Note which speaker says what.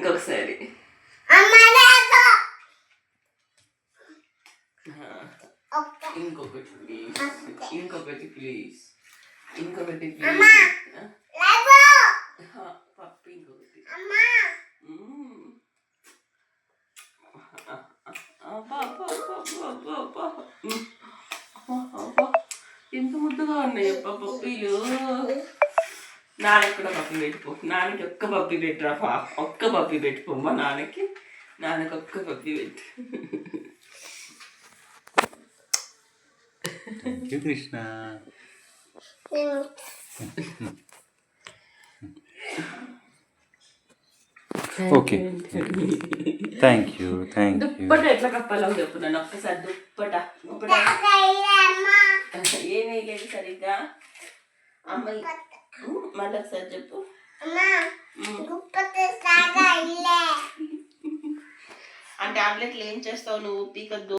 Speaker 1: ఇంకొకసారి ఇంకొకటి ప్లీజ్ ఇంకొకటి ప్లీజ్ ఇంకొకటి ప్లీజ్ పప్పు ఇంకొకటి ఎంత ముద్దుగా ఉన్నాయి పప్పీలు. నాన్నకి కూడా పప్పి పెట్టుకో. నాన్నకి ఒక్క పప్పి పెట్టురా. ఒక్క పప్పి పెట్టుకోమ్మా నాన్నకి. నాన్నకి ఒక్క పప్పి పెట్టు.
Speaker 2: Krishna okay thank you.
Speaker 1: Dupatta ఎట్లా కప్పాలో చెప్పు నన్ను ఒక్కసారి. దుప్పట ఏమీ లేదు సరిగ్గా. అమ్మాయి మళ్ళీ ఒకసారి చెప్పు. ఆ టాబ్లెట్లు ఏం చేస్తావు నువ్వు? పీకద్దు.